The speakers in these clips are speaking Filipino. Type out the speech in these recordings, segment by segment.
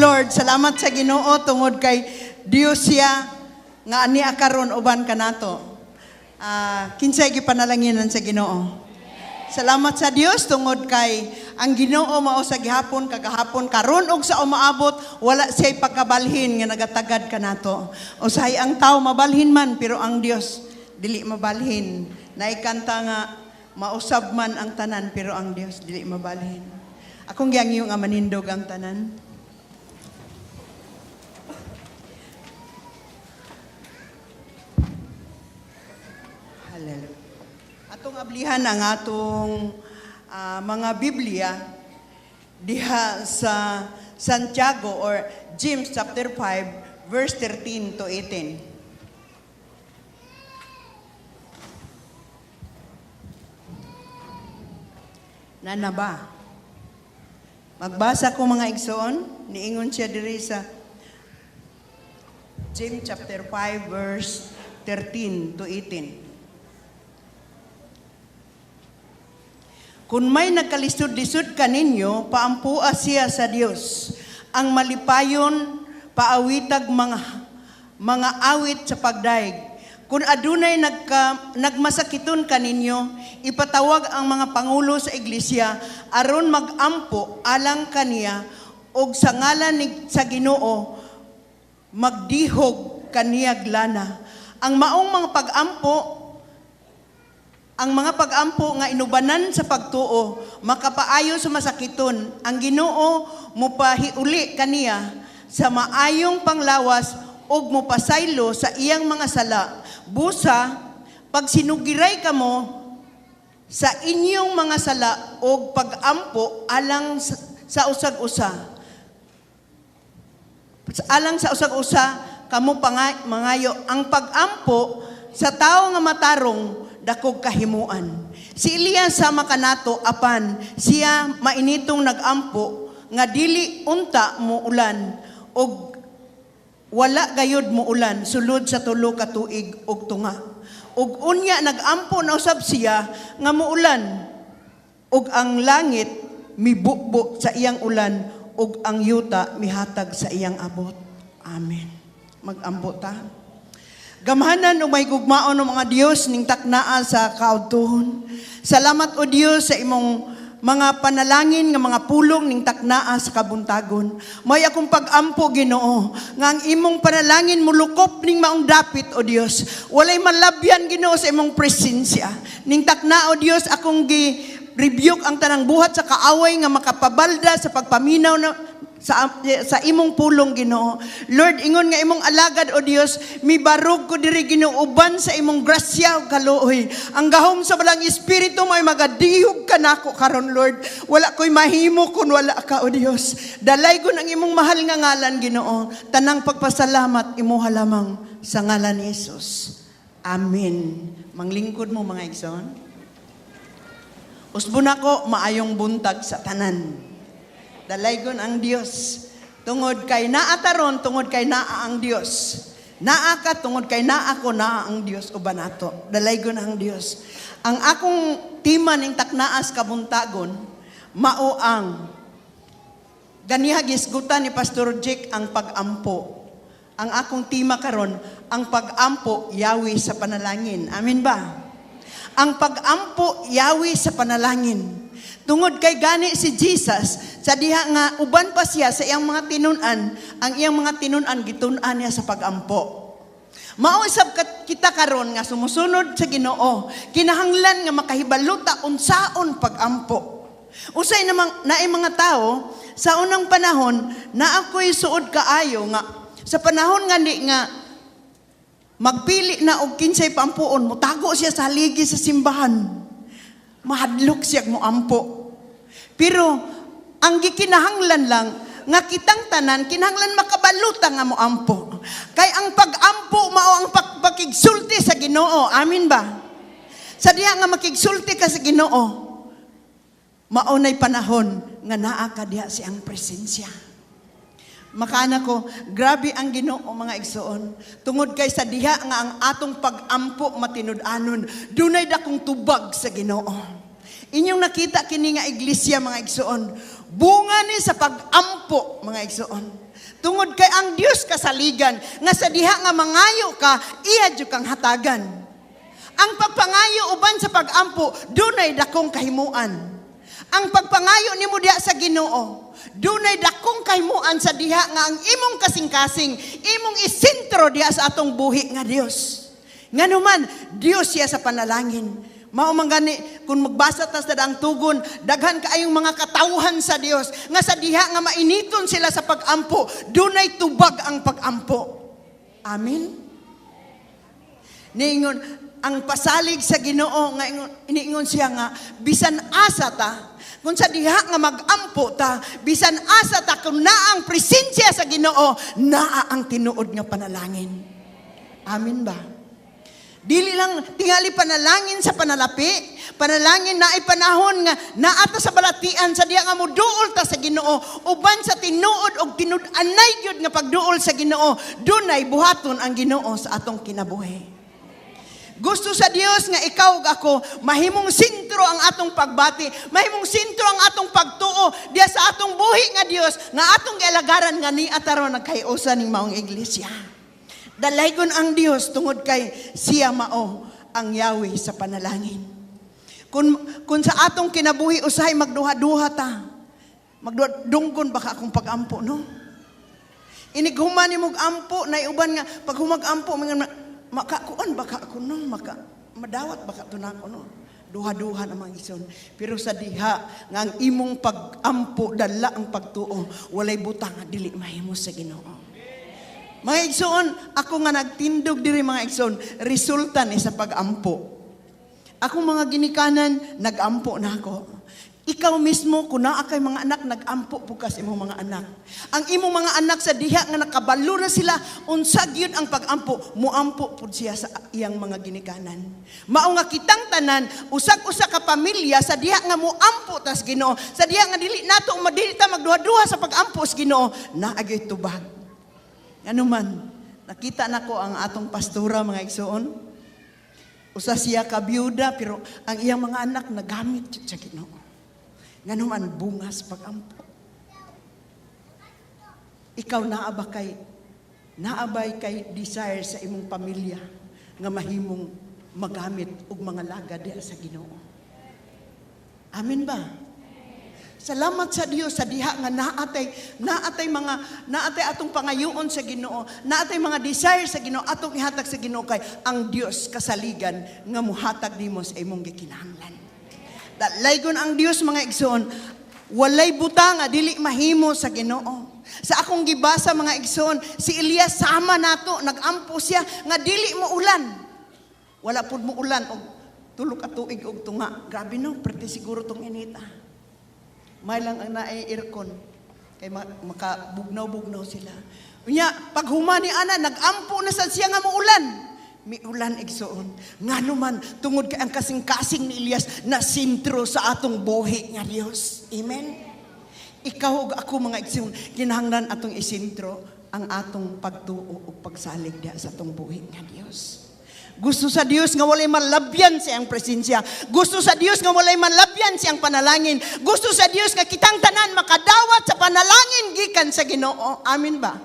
Lord. Salamat sa Ginoo tungod kay Dios siya nga ani karon uban kanato. Kinsay gipanalangin sa Ginoo. Salamat sa Dios tungod kay ang Ginoo mao sa gihapon kagahapon karon og sa umaabot wala siya'y pagkabalhin nga nagatagad kanato. Usahay ang tao mabalhin man pero ang Dios dili mabalhin. Naikanta nga mausab man ang tanan pero ang Dios dili mabalhin. Akong giangyo nga manindog ang tanan. Hallelujah. Atong ablihan ang atong mga Biblia diha sa Santiago or James chapter 5 verse 13 to 18. Nana ba? Magbasa ko mga igsoon, niingon siya diri sa James chapter 5 verse 13 to 18. Kung may nagkalisod-lisod kaninyo, paampua siya sa Dios. Ang malipayon, paawitag mga awit sa pagdaig. Kung adunay nagmasakiton kaninyo, ipatawag ang mga pangulo sa iglesia aron magampo alang kaniya og sa ngalan sa Ginoo magdihog kaniyag lana. Ang maong mga pagampo nga inubanan sa pagtuo, makapaayo sa masakiton, ang Ginoo mopahiuli kaniya sa maayong panglawas ug mopasaylo sa iyang mga sala. Busa, pag sinugiray kamo sa inyong mga sala ug pagampo alang sa usag-usa. Alang sa usag-usa, kamo mangayo ang pagampo sa tao nga matarong dakog kahimuan. Si Elias sama kanato apan siya mainitong nagampo nga dili unta mo ulan og wala gayud mo ulan sulod sa 3 ka tuig og tunga. Ug unya nagampo na usab siya nga muulan ug ang langit mibukbo sa iyang ulan ug ang yuta mihatag sa iyang abot. Amen. Magampo ta. Gamhanan o may gugmaon ng mga Diyos ning taknaa sa kaudtuhon. Salamat o Diyos sa imong mga panalangin nga mga pulong ning taknaa sa kabuntagon. May akong pagampo Ginoo nga ang imong panalangin mulukop ning maong dapit o Diyos. Walay malabyan Ginoo sa imong presensya. Ning taknaa o Diyos akong gi-rebuke ang tanang buhat sa kaaway nga makapabalda sa pagpaminaw na sa imong pulong Ginoo. Lord, ingon nga imong alagad o Dios, mibarog ko diri Ginoo uban sa imong grasya ug kaluoy. Ang gahom sa balang espiritu may magadihog kanako karon Lord. Wala koy mahimo kun wala ka o Dios. Dalay ko ang imong mahal nga ngalan Ginoo. Tanang pagpasalamat imuha lamang sa ngalan ni Jesus. Amen. Manglingkod mo mga igsoon. Usbon ako maayong buntag sa tanan. Dalaygon ang Dios. Tungod kay naa taron, tungod kay naa ang Dios. Naa ka, tungod kay naa ko, naa ang Dios uban nato. Dalaygon ang Dios. Ang akong tima ning taknaas kabuntagon, mao ang ganiha gisgutan ni Pastor Jake ang pagampo. Ang akong tima karon, ang pagampo yawi sa panalangin. Amen ba? Ang pagampo yawi sa panalangin. Tungod kay gani si Jesus, sa diha nga uban pa siya sa iyang mga tinunan, ang iyang mga tinunan gitun-an niya sa pagampo. Mao isab kita karon nga sumusunod sa Ginoo, kinahanglan nga makahibaluta unsaon pagampo. Usay namang naay mga tao sa unang panahon na ako'y suod kaayo nga sa panahon nga ni nga magpili na og kinsay paampuon, mutago siya sa haligi sa simbahan. Mahadlok siya mo ampo. Pero ang gikinahanglan lang nga kitang tanan kinahanglan makabaluta nga mo ampo. Kay ang pagampo mao ang pakigsulti sa Ginoo. Amen ba? Sa diha nga makigsulti ka sa Ginoo, mao nay panahon nga naa ka diha siyang presensya. Makana ko, grabe ang Ginoo mga igsoon. Tungod kay sa diha nga ang atong pagampo matinud-anon, dunay dakong tubag sa Ginoo. Inyong nakita kini nga iglesia mga igsoon. Bunga ni sa pagampo mga igsoon. Tungod kay ang Dios kasaligan nga sa diha nga mangayo ka, iya jud kang hatagan. Ang pagpangayo uban sa pag-ampo, dunay dakong kahimuan. Ang pagpangayo nimo diha sa Ginoo, dunay dakong kahimuan sa diha nga ang imong kasing-kasing, imong isentro diha sa atong buhi nga Dios. Nganuman, Dios siya sa panalangin. Mao man gani kung magbasa ta sa daang tugon, daghan kaayong mga katawhan sa Dios nga sa diha nga mainiton sila sa pag-ampo, dunay tubag ang pag-ampo. Amen. Niingon ang pasalig sa Ginoo nga iniingon siya nga bisan asa ta kung sa diha nga mag-ampo ta, bisan asa ta kung naa ang presensya sa Ginoo, naa ang tinuod nga panalangin. Amen ba? Dili lang tingali panalangin sa panalapi, panalangin na ay panahon nga naata sa balatian sa diya nga moduol ta sa Ginoo, uban sa tinuod og tinud-anay gyud nga pagduol sa Ginoo, dunay buhaton ang Ginoo sa atong kinabuhi. Gusto sa Dios nga ikaw ug ako mahimong sentro ang atong pagbati, mahimong sentro ang atong pagtuo diya sa atong buhi nga Dios nga atong gialagaran nga ni ataron nagkayusa ning maong iglesia. Dalaygon ang Dios tungod kay siya mao ang Yahweh sa panalangin. Kung sa atong kinabuhi usahay magduha-duha ta, magdunggon baka akong pag-ampo, no? Inighuman ni mong ampo, na iuban nga, pag humag-ampo, makakuan baka ako, no? Madawat baka ito na ako, no? Duha-duha na mga ison. Pero sa diha, nga ang imong pag-ampo, dala ang pagtuo, walay butang nga dili mahimo sa Ginoo. Mga igsoon, ako nga nagtindog diri mga igsoon, resulta ni sa pag-ampo. Ako mga ginikanan, nag-ampo na ako. Ikaw mismo, kung naa kay mga anak, nag-ampo po kasi imong mga anak. Ang imong mga anak sa diha nga nakabalo na sila, unsag yun ang pag-ampo, muampo po siya sa iyang mga ginikanan. Mao nga kitang tanan, usag-usa ka pamilya, sa diha nga muampo tas Ginoo, sa diha nga dili nato, madili ta magduha-duha sa pag-ampo sa Ginoo, naagay tubag. Ano man, nakita na ko ang atong pastora mga igsoon. Usa siya ka byuda, pero ang iyang mga anak nagamit sa Ginoo. Ngano man bungas pag-ampo. Ikaw naabay kay desire sa imong pamilya nga mahimong magamit og mga laga diha sa Ginoo. Amen ba? Salamat sa Dios sa diha nga naatay atong pangayoon sa Ginoo, naatay mga desire sa Ginoo, atong ihatag sa Ginoo kay ang Dios kasaligan nga muhatag nimo sa imong gikinahanglan. Dalaygon ang Dios mga igsoon, walay butang nga dili mahimo sa Ginoo. Sa akong gibasa mga igsoon, si Elias sama nato, nag-ampo siya nga dili mo ulan. Wala pud mo ulan og tulok at tuig og tunga. Grabe no, perti siguro tong inita. May lang ang naay aircon kay makabugnaw-bugnaw sila. Unya, pag humani ana, nag-ampo na sa siya nga muulan. May ulan igsoon. Ngano man, tungod kay ang kasing-kasing ni Elias na sentro sa atong buhi nga Dios. Amen? Ikaw ug ako mga igsoon, kinahanglan atong isentro ang atong pagtuo ug pagsalig diha sa atong buhi nga Dios. Gusto sa Dios nga walay manlabyan siyang presensya. Gusto sa Dios nga walay manlabyan siyang panalangin. Gusto sa Dios nga kitang tanan makadawat sa panalangin gikan sa Ginoo. Amen ba?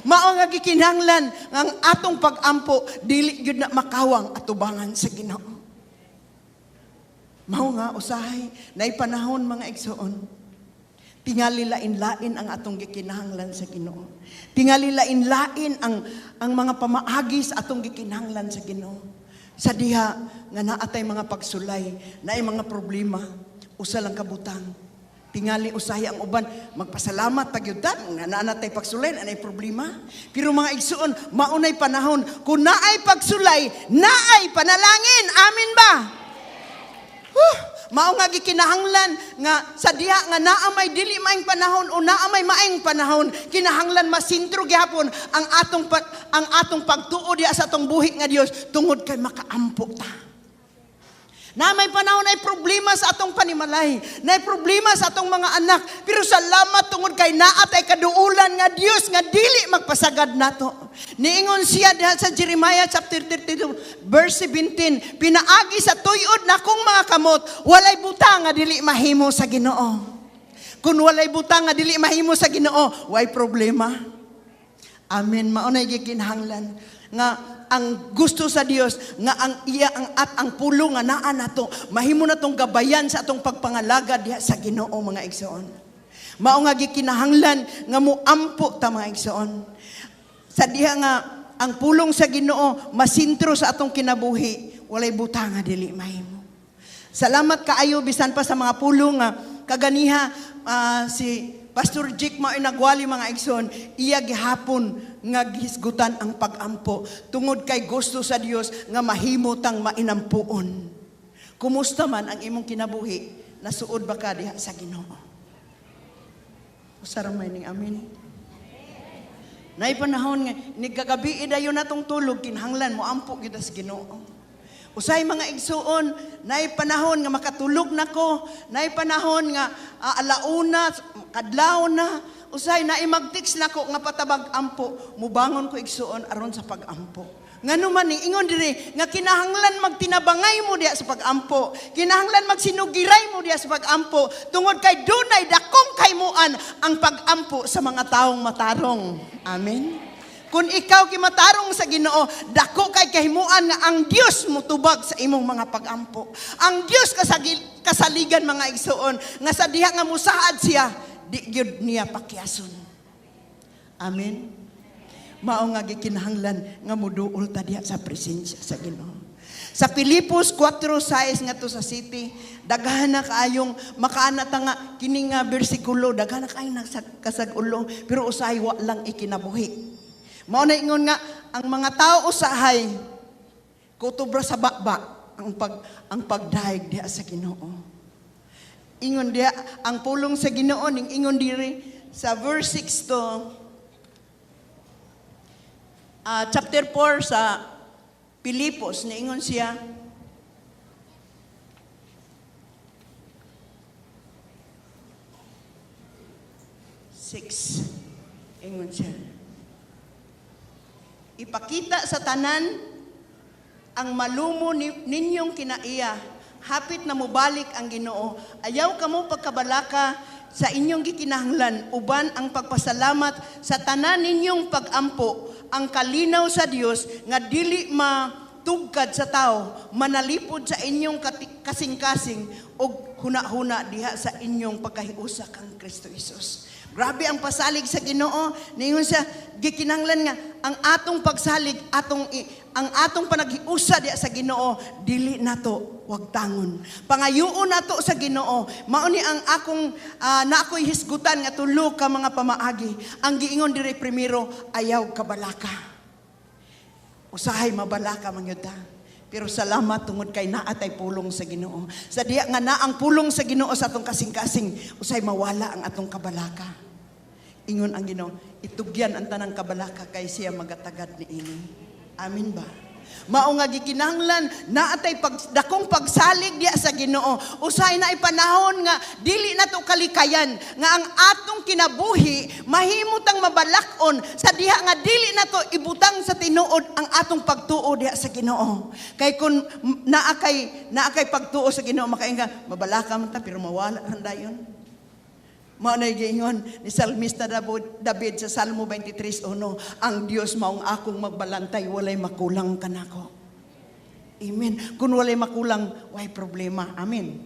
Mao nga gikinahanglan ang atong pag-ampo dili gyud na makawang atubangan sa Ginoo. Mao nga usahay naay panahon mga igsoon. Tingali lain-lain ang atong gikinahanglan sa Ginoo. Tingali lain-lain ang mga pamaagi sa atong gikinahanglan sa Ginoo. Sa diha nga naatay mga pagsulay, naay mga problema, usa lang kabutang. Tingali usahay ang uban, magpasalamat pagyutan nga naanatay pagsulay, naay problema. Pero mga igsuon, maunay panahon, kung naay pagsulay, naay panalangin. Amen ba? Mao nga gikinahanglan nga sa diha nga naa may dili maayong panahon o naa may maayong panahon, kinahanglan masintro gihapon ang atong pagtuo diha sa atong buhi nga Dios tungod kay makaampo ta. Na may panahon ay problema sa atong panimalay, na problema sa atong mga anak, pero salamat tungod kay naatay kaduulan nga Dios nga dili magpasagad nato. Niingon siya diha sa Jeremiah chapter 32 verse 17, pinaagi sa tuyod na kong mga kamot, walay butang nga dili mahimo sa Ginoo. Kung walay butang nga dili mahimo sa Ginoo, way problema. Amen. Mao nay gikinahanglan nga ang gusto sa Dios nga ang iya ang pulo nga naa nato mahimo natong gabayan sa atong pagpangalaga diha sa Ginoo, mga igsoon. Mao nga gikinahanglan nga muampo ta, mga igsoon. Sa diha nga ang pulong sa Ginoo masintro sa atong kinabuhi, walay butang nga dili mahimo. Salamat kaayo bisan pa sa mga pulong nga kaganiha si Pastor Jake mao nagwali, mga igsoon, iya gihapon nga gihisgutan ang pag-ampo tungod kay gusto sa Dios nga mahimo tang mainampuon. Kumusta man ang imong kinabuhi? Nasuod ba ka diha sa Ginoo? Usara may ning amin. Nay panahon nga nigagabi dayon natong tulog kinahanglan mo ampo kita sa Ginoo. Usay mga igsuon, nay panahon nga makatulog nako, nay panahon nga alauna, kadlaw na, usay na imag-text nako nga patabag ampo, mubangon ko igsuon aron sa pag-ampo. Ngano man ni ingon diri nga kinahanglan magtinabangay mo diha sa pag-ampo, kinahanglan magsinugiray mo diha sa pag-ampo, tungod kay dunay dakong kaymuan ang pag-ampo sa mga taong matarong. Amen. Kung ikaw kimatarong sa Ginoo, dako kay kahimuan nga ang Dios mutubag sa imong mga pag-ampo. Ang Dios kasaligan, mga igsuon, nga sa diha nga musaad siya, di gyud niya pakyason. Amen. Mao nga gikinahanglan nga muduol ta diha sa presensya sa Ginoo. Sa Filipos 4:6 nga to sa city, daghan na kaayong makaana ta nga kini nga bersikulo, daghan na kaay kasagulo, pero usahay wa lang ikinabuhi. Mao na ingon nga ang mga tao usahay kutubra sa bakba ang pagdaig diha sa Ginoo. Ingon diha ang pulong sa Ginoo ning ingon diri sa verse 6 to chapter 4 sa Filipos, niingon siya, ingon siya, ipakita sa tanan ang malumo ninyong kinaiya, hapit na mubalik ang Ginoo. Ayaw kamo pagkabalaka sa inyong gikinahanglan, uban ang pagpasalamat sa tanan ninyong pag-ampo, ang kalinaw sa Dios nga dili matugkad sa tao, manalipod sa inyong kasing-kasing og huna-huna diha sa inyong pagkahiusa kang Kristo Jesus. Grabe ang pasalig sa Ginoo. Ningon siya, gikinahanglan nga ang atong pagsalig, ang atong panaghiusa diha sa Ginoo, dili nato wag tangon. Pangayuon nato sa Ginoo. Mao ni ang akong na ako'y hisgutan nga tulo ka mga pamaagi. Ang giingon diri primero, ayaw kabalaka. Usahay mabalaka mangyud ta. Pero salamat tungod kay naatay pulong sa Ginoo. Sa diya nga na ang pulong sa Ginoo sa atong kasing-kasing, usay mawala ang atong kabalaka. Ingon ang Ginoo, itugyan ang tanang kabalaka kay siya magatagad niini. Amin ba? Mao nga gikinahanglan naatay dakong pagsalig diya sa Ginoo. Usay na ipanahon nga dili nato kalikayan nga ang atong kinabuhi mahimutang mabalakon sa diha nga dili nato ibutang sa tinuod ang atong pagtuo diha sa Ginoo. Kay kun naakay pagtuo sa Ginoo makainga mabalaka man ta pero mawala ra dayon. Mao na giingon ni Salmista David sa Salmo 23:1, ang Dios maong akong magbalantay, walay makulang kanako. Amen. Kung walay makulang, way problema. Amen.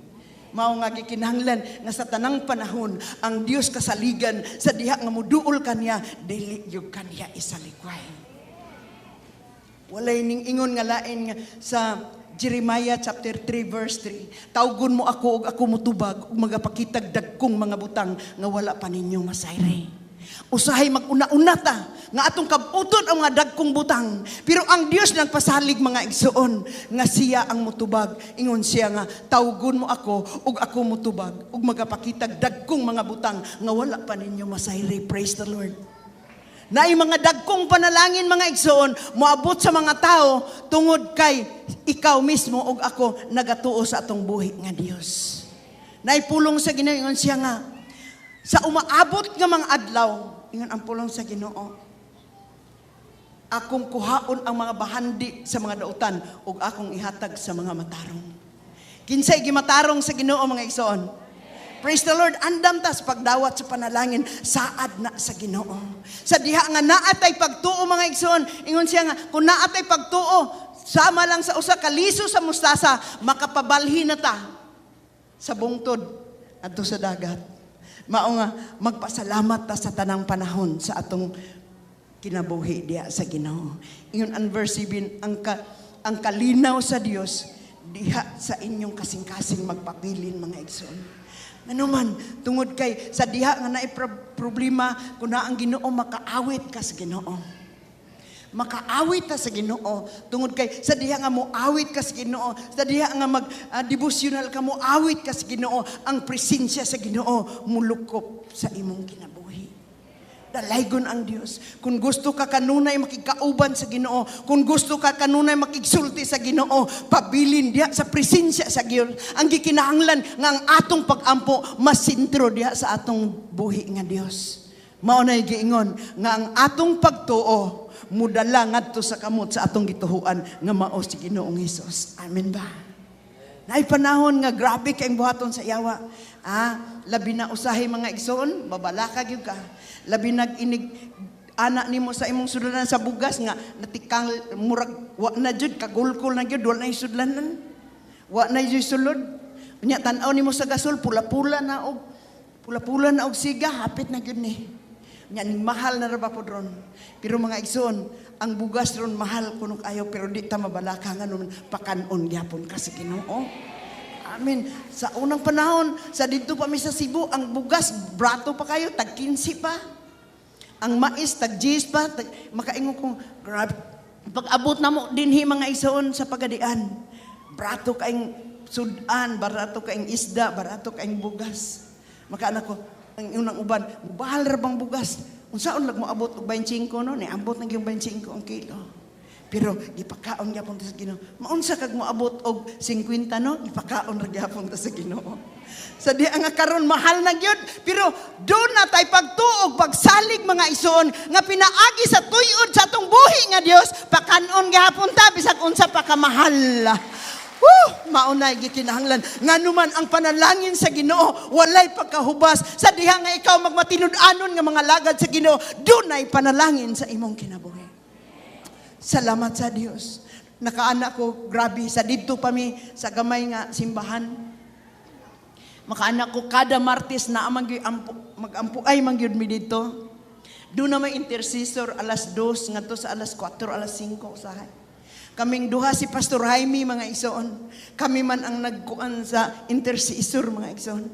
Mao nga gikinahanglan nga sa tanang panahon ang Dios kasaligan sa diha nga muduol kaniya, dili gyud kaniya isalikway. Walay ning ingon nga lain nga sa Jeremiah chapter 3 verse 3. Tawgon mo ako ug ako mutubag ug magapakitag dagkong mga butang nga wala pa ninyo masayre. Usahay maguna-una ta nga atong kabuton ang mga dagkong butang. Pero ang Dios nagpasalig, mga igsuon, nga siya ang mutubag. Ingon siya nga tawgon mo ako ug ako mutubag ug magapakitag dagkong mga butang nga wala pa ninyo masayre. Praise the Lord. Naay mga dagkong panalangin, mga igsoon, moabot sa mga tao tungod kay ikaw mismo ug ako nagatuo sa atong buhi nga Dios. Naay pulong sa Ginoo, ingon siya nga sa umaabot nga mga adlaw, ingon ang pulong sa Ginoo, akong kuhaon ang mga bahandi sa mga dautan ug akong ihatag sa mga matarong. Kinsay gimatarong sa Ginoo, mga igsoon? Praise the Lord. Andam tas pagdawat sa panalangin, saad na sa Ginoo. Sa diha nga naatay pagtuo mga igsoon, ingon siya nga kung naatay pagtuo, sama lang sa usa ka liso sa mustasa, makapabalhin na ta sa bungtod adto sa dagat. Mao nga magpasalamat ta sa tanang panahon sa atong kinabuhi diha sa Ginoo. Ingon ang verse 7, ang kalinaw sa Dios diha sa inyong kasing-kasing magpabilin mga igsoon. Ano man, tungod kay sa diha nga naay problema kung na ang Ginoo makaawit ka sa Ginoo. Makaawit ta sa Ginoo tungod kay sa diha nga mo awit ka sa Ginoo, sa diha nga mag devotional ka mo awit ka sa Ginoo, ang presensya sa Ginoo mulukop sa imong kinabuhi. Dalaygon ang Dios. Kung gusto ka kanunay makikauban sa Ginoo, kung gusto ka kanunay makigsulti sa Ginoo, pabilin diha sa presensya sa Ginoo. Ang gikinahanglan nga ang atong pagampo masintro diha sa atong buhi nga Dios. Mao nay giingon nga ang atong pagtuo mudala ngadto sa kamot sa atong gituhuan nga mao si Ginoong Hesus. Amen ba? Naay panahon nga grabe kay buhaton sa yawa. Labi na usahay mga igsoon, babalaka gyud ka. Labi nag-inig anak nimo sa imong sudlanan sa bugas nga natikang murag wa na jud kagulkol na jud wala na sudlanan. Wa na jud sulod. Unya tan-aw nimo sa gasol pula-pula na og siga hapit na jud ni. Nya ning mahal na ra ba pod ron. Pero mga igsoon, ang bugas ron mahal kuno kayo pero di ta mabalaka nga nun pakanon gyapon ka sa Ginoo. Amen. Sa unang panahon, sa dito pa mi sa Cebu, ang bugas, brato pa kayo, tag 15 pa. Ang mais, tag 10 pa. Makaingon kong, grabe. Pag abot na mo, dinhi mga isaon sa pagadian. Brato kaing sudan, barato kaing isda, barato kaing bugas. Makaanak ko, ang unang uban, bahal ra bang bugas? Unsaon lag mo abot og 25 no? Ni abot na yung 25 ang kilo. Pero gipakaon gyapon ta sa Ginoo. Maunsa kag moabot og 50 no? Gipakaon ra gyapon ta sa Ginoo. Sa diha nga karon mahal na gyud, pero do na tay pagtuog pagsalig mga ison nga pinaagi sa tuyod sa atong buhi nga Dios, pakanon gyapon ta bisag unsa pa ka mahal. Maunay gikinahanglan nganuman ang panalangin sa Ginoo walay pagkahubas sa diha nga ikaw magmatinud-anon nga mga lagad sa Ginoo, dunay panalangin sa imong kinabuhi. Salamat sa Dios. Nakaanak ko, grabe, sa dito pa mi, sa gamay nga simbahan. Makaanak ko, kada Martes na mag-ampu ay mangyud mi dito. Doon na may intercessor, alas 2, nga to sa alas 4, alas 5, usahay. Kaming duha si Pastor Jaime, mga igsoon. Kami man ang nagkuan sa intercessor, mga igsoon.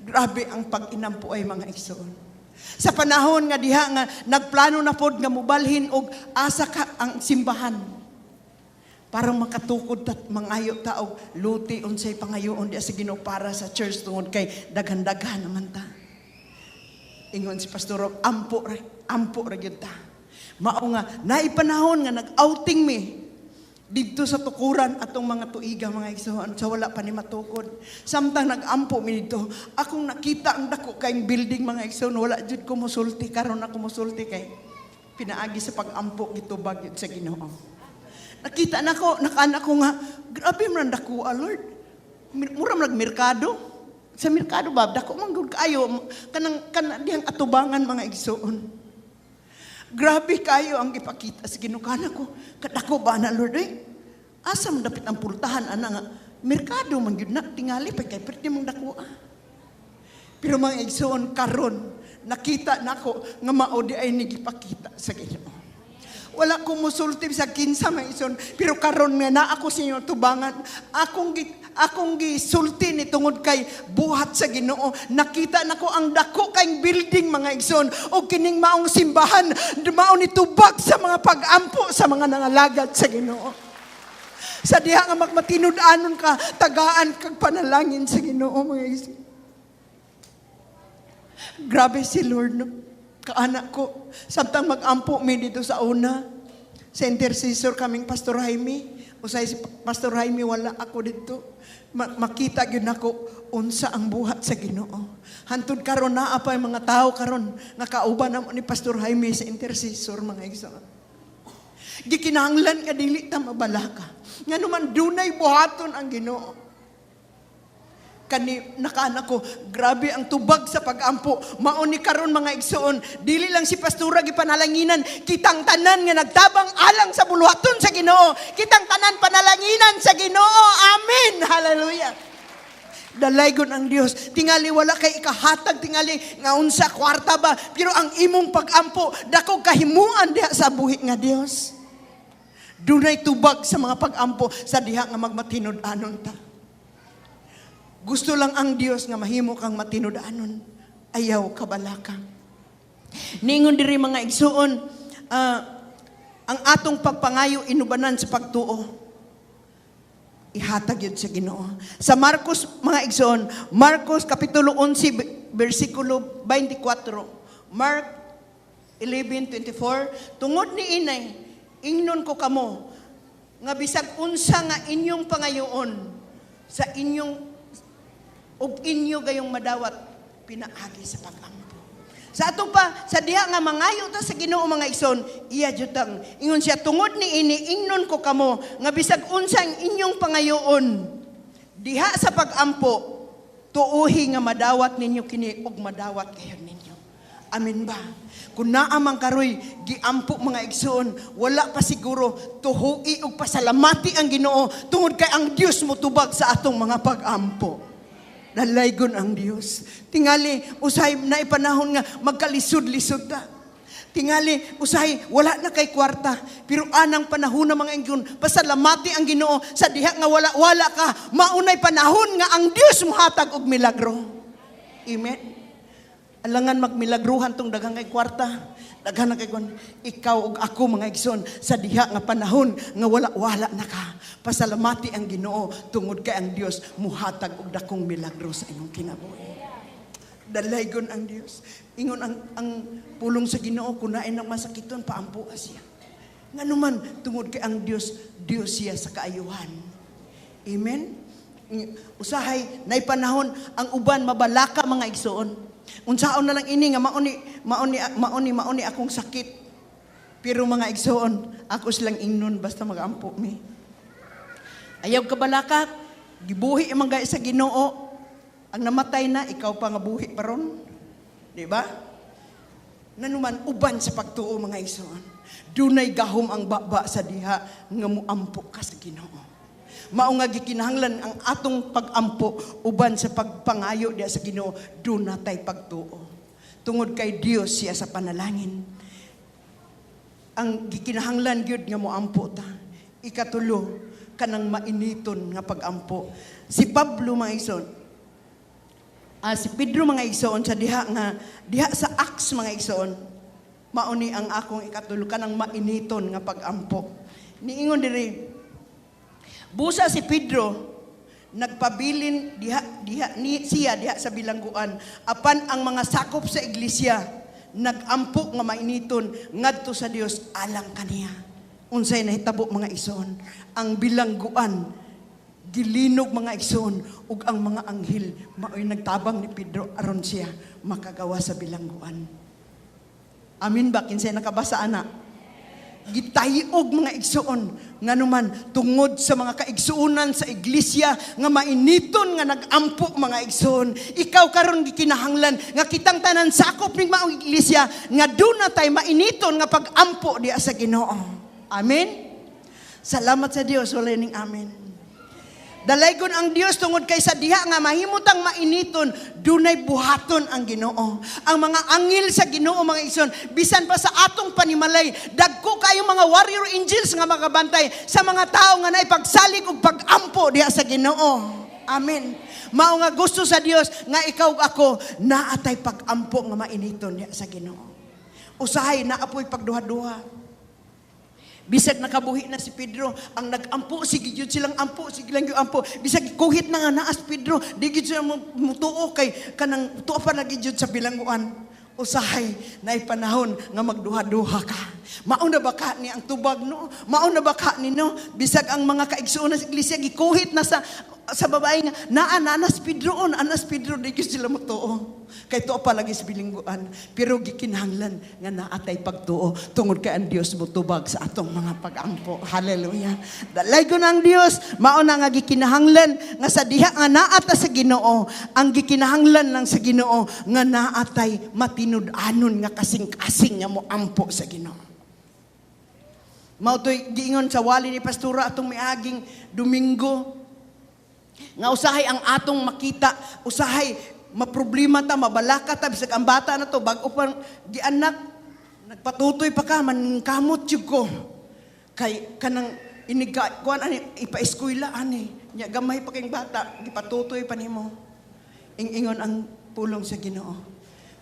Grabe ang pag-inampu ay mga igsoon. Sa panahon nga diha nga nagplano na pod nga mobalhin og asa ka ang simbahan para makatukod ta mangayo ta og luti unsay pangayoon diha sa Ginoo para sa church tungod kay daghan-daghan naman ta. Ingon si Pastor, ampo ra gyud ta. Mao nga naay panahon nga nag-outing mi dito sa tukuran atong mga tuiga mga igsoon sa wala pa ni matukod. Samtang nag-ampo mi dito, akong nakita ang dako kaing building mga igsoon, wala jud ko mosulti karon na ko mosulti kay pinaagi sa pag-ampo gitubag yun sa Ginoo. Nakita nako, nakaanak ko nga, grabe man dako, Lord. Mura man nagmerkado. Sa merkado ba dako man gud kaayo kanang dihang atubangan mga igsoon. Grabe kayo ang ipakita sa Ginoo kana ko. Kadako ba na Lord asa man dapit ang pultahan ana nga merkado man gyud na tingali pa kay perti mong dako. Pero mga igsoon karon nakita nako nga mao di ay nigipakita sa Ginoo. Wala ko musulti sa kinsa mga igsoon pero karon nga na ako sa inyo tubangan akong gisulti ni tungod kay buhat sa Ginoo. Nakita nako ang dako kay building mga igsoon o kining maong simbahan mao ni tubag sa mga pag-ampo sa mga nangalagad sa Ginoo. Sa diha nga magmatinud-anon ka tagaan kag panalangin sa Ginoo mga igsoon. Grabe si Lord no? Kaanak ko samtang mag-ampo mi dito sa una sa intercessor kaming Pastor Jaime. Usay si Pastor Jaime wala ako dito. Makita gyud nako unsa ang buhat sa Ginoo. Hantud karon naa pa mga tao karon nga kauban namo ni Pastor Jaime sa intercessor mga igsoon. Gikinahanglan nga dili ta mabalaka. Nganuman dunay buhaton ang Ginoo. kani nakana ko, grabe ang tubag sa pag-ampo. Mauni karon mga igsoon, dili lang si pastora gipanalanginan, kitang tanan nga nagtabang alang sa buluhaton sa Ginoo. Kitang tanan panalanginan sa Ginoo. Amen. Hallelujah. Dalaygon ang Dios. Tingali wala kay ikahatag, tingali nga unsa kwarta ba, pero ang imong pag-ampo dako kahimuan diha sa buhi nga Dios. Dunay tubag sa mga pag-ampo sa diha nga magmatinud-anon ta. Gusto lang ang Dios nga mahimo kang matinud-anon. Ayaw kabalaka. Ningon diri mga igsuon, ang atong pagpangayo inubanan sa pagtuo. Ihatag yun sa Ginoo. Sa Marcos, mga igsoon, Marcos Kapitulo 11, versikulo 24. Mark 11:24. Tungod ni inay, ingnon ko kamo, nga bisag unsa nga inyong pangayoon, sa inyong ug inyo gayong madawat, pinaagi sa pag-ampo. Sa ato pa, sa diha nga mangayo ta sa Ginoo mga igsoon, iya jutang. Ingon siya, tungod ni ini, ingnon ko kamo, nga bisag unsang inyong pangayoon, diha sa pag-ampo, tuuhi nga madawat ninyo kini, ug madawat kayo ninyo. Amen ba? Kung naamang karoy, giampo mga igsoon, wala pa siguro, tuhui ug pasalamati ang Ginoo, tungod kay ang Dios mo tubag sa atong mga pag-ampo. Dalaygon ang Dios. Tingali, usahay na ipanahon nga magkalisod-lisod ta. Tingali, usahay, wala na kay kwarta. Pero anang panahon na mga ingyon, pasalamati ang Ginoo sa diha nga wala ka. Maunay panahon nga ang Dios muhatag og milagro. Amen. Alangan magmilagruhan tong daghang kay kwarta. Daghan na kay kon, ikaw ug ako mga igsoon sa diha nga panahon nga wala na ka. Pasalamati ang Ginoo tungod kay ang Dios muhatag og dakong milagro sa imong kinabuhi. Dalaygon ang Dios. Ingon ang pulong sa Ginoo kun naay nang masakiton paampo siya. Nganuman tungod kay ang Dios siya sa kaayuhan. Amen. Usahay nay panahon ang uban mabalaka mga igsoon. Unsaon na lang ini nga mauni akong sakit. Pero mga igsoon, ako silang ingnon basta magampo mi. Ayaw kabalaka, gibuhi imong gay sa Ginoo. Ang namatay na ikaw pa nga buhi paron. Di ba? Nanuman uban sa pagtuo mga igsoon. Dunay gahom ang baba sa diha nga muampo ka sa Ginoo. Mao nga gikinahanglan ang atong pag-ampo uban sa pagpangayo diha sa Ginoo, do natay pagtuo. Tungod kay Dios siya sa panalangin. Ang gikinahanglan gyud nga moampo ta. Ikatulo, kanang mainiton nga pag-ampo. Si Pablo mga igsoon, si Pedro mga igsoon sa diha sa Acts mga igsoon, mauni ang akong ikatulo kanang mainiton nga pag-ampo. Niingon diri, busa si Pedro nagpabilin siya diha sa bilangguan apan ang mga sakop sa iglesia nagampo nga mainiton ngadto sa Dios alang kaniya. Unsay nahitabo mga igsoon, ang bilangguan gilinog mga igsoon ug ang mga anghel maoy nagtabang ni Pedro aron siya makagawa sa bilangguan. Amin ba kinsay nakabasa ana? Gitayog mga igsoon nganuman tungod sa mga kaigsuunan sa iglesia nga mainiton nga nagampo mga igsoon. Ikaw karon gikinahanglan nga kitang tanan sakop ning maong iglesia nga duna tay mainiton nga pag-ampo diha sa Ginoo. Amen. Salamat sa Dios, wala ning amen. Dalaygon ang Dios tungod kay sa diha nga mahimutang mainiton, dunay buhaton ang Ginoo. Ang mga anghel sa Ginoo mga igsoon, bisan pa sa atong panimalay, dagko kayo mga warrior angels nga magabantay sa mga tao nga naay pagsalig ug pag-ampo diha sa Ginoo. Amen. Mao nga gusto sa Dios nga ikaw ug ako naatay pag-ampo nga mainiton diha sa Ginoo. Usahay naapoy pagduha-duha. Bisag nakabuhi na si Pedro, ang nagampo, sige yun silang ampo, sige lang yung ampo. Bisag kuhit na nga naas Pedro, di yun silang mutuo kay kanang tuwa pa lagi yun sa bilangguan. Usahay na ipanahon nga magduha-duha ka. Mauna ba ka ni ang tubag no? Mauna ba ka ni no? Bisag ang mga kaigsuon sa iglesia gikuhit na sa babae nga anas Pedro di gyud sila motuo. Kay tuo pa lagi sa bilingguan, pero gikinahanglan nga naatay pagtuo tungod kay ang Dios motubag sa atong mga pag-ampo. Hallelujah. Dalaygon ang Dios, mao na nga gikinahanglan nga sa diha nga naata sa Ginoo, ang gikinahanglan lang sa Ginoo nga naatay matinud-anon nga kasing-kasing nga moampo sa Ginoo. Mao toy giingon sa wali ni pastora atong miaging Domingo nga usahay ang atong makita, usahay maproblema ta, mabalaka ta, bisag ang bata na to, bago pang gianak, nagpatutoy pa ka, maningkamot yun ko. Kay kanang kuan ani, ipa-eskwela ani, nya gamay pa kayong bata, gipatutoy pa nimo. Ingon ang pulong sa Ginoo.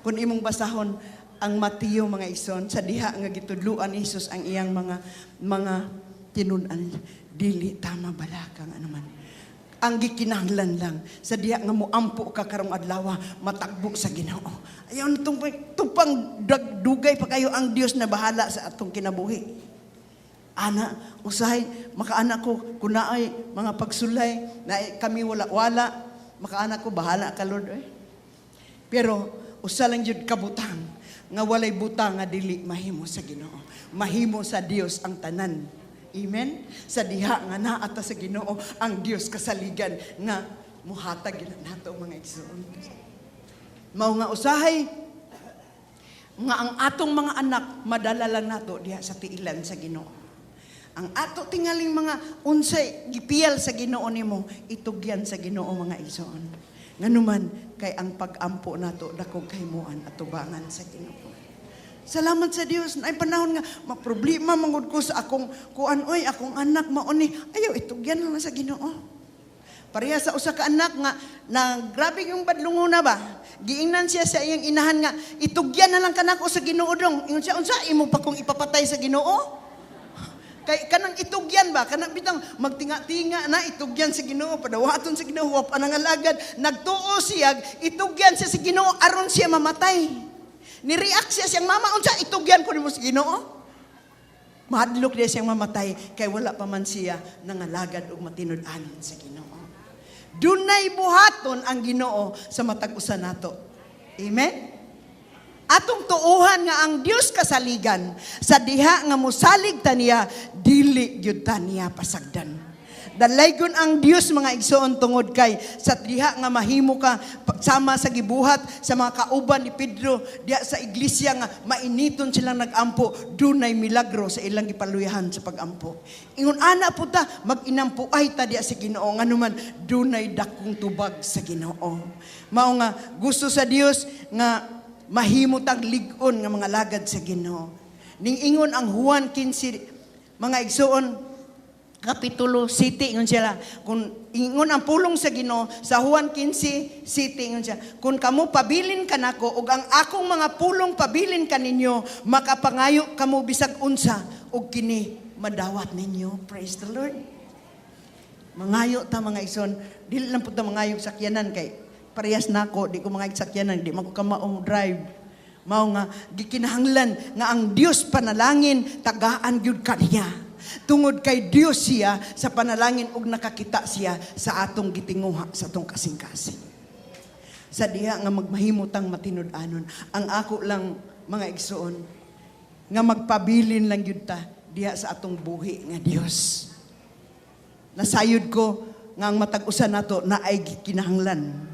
Kung imong basahon, ang Mateo mga ison, sa diha nga gitudluan ni Jesus ang iyang mga tinunan, dili tama balakang anuman. Ang gikinahanglan lang sa diha nga moampo ka karong adlaw matagbo sa Ginoo. Ayaw nitong tupang dugay pa kayo ang Dios na bahala sa atong kinabuhi. Ana, usahay makaanak ko kunaay mga pagsulay na kami wala makaanak ko bahala ka Lord eh. Pero usa lang jud kabutang nga walay butang nga dili mahimo sa Ginoo. Mahimo sa Dios ang tanan. Amen? Sa diha nga naata sa Ginoo ang Dios kasaligan nga muhatag nato mga igsoon. Mao nga usahay nga ang atong mga anak madala lang nato diha sa tiilan sa Ginoo. Ang ato tingaling mga unsay gipiyal sa Ginoo nimo itugyan sa Ginoo mga igsoon. Nganuman kay ang pag-ampo nato dako kahimoan at tubangan sa Ginoo. Salamat sa Dios. Ay panahon nga maproblema mangud ko sa akong akong anak mauni. Ayaw itugyan lang sa Ginoo. Pareha sa usa ka anak nga na grabe yung badlunguna ba. Giingnan siya sa iyang inahan nga itugyan na lang kanako sa Ginoo dong. Ingon siya unsa imo pa kung ipapatay sa Ginoo? Kay kanang itugyan ba kanang bitang magtinga-tinga na itugyan sa Ginoo padawaton sa Ginoo wa pa nangalagad nagtuo siya itugyan siya sa Ginoo aron siya mamatay. Ni-react siya siyang mama, unsa itugyan ko nimo sa Ginoo? Mahadlok dia siyang mamatay, kay wala pa man siya nangalagad og matinud-anon sa Ginoo. Dunay buhaton ang Ginoo sa matag usa nato. Amen? Atong tuuhan nga ang Dios kasaligan, sa diha nga mosalig ta niya, dili gyud ta niya pasagdan. Dalaygon ang Dios mga igsoon tungod kay sa diha nga mahimo ka sama sa gibuhat sa mga kauban ni Pedro diha sa iglesia nga mainiton silang nagampo dunay milagro sa ilang gipaluyahan sa pagampo. Ingon ana po ta mag-inampuay ta diha sa Ginoo nganuman dunay dakong tubag sa Ginoo. Mao nga gusto sa Dios nga mahimo tag lig-on nga mga lagad sa Ginoo. Ning ingon ang Juan 15 mga igsoon Kapitulo 7 ingon siya kung ingon ang pulong sa Ginoo sa Juan 15 ingon siya kung kamo pabilin kanako ug ang akong mga pulong pabilin kaninyo makapangayo kamo bisag unsa ug kini madawat ninyo. Praise the Lord. Mangayo ta mga ison, dili lang pud ta mangayo sakyanan kay parehas nako di ko mangayo sakyanan di man ko kamaong drive. Mao nga gikinahanglan nga ang Dios panalangin tagaan gyud kaniya. Tungod kay Dios siya sa panalangin ug nakakita siya sa atong gitinguha sa atong kasing-kasing. Sa diha nga magmahimutang matinud-anon, ang ako lang mga igsoon nga magpabilin lang gyud ta diha sa atong buhi nga Dios. Nasayod ko nga ang matag-usa nato na ay kinahanglan.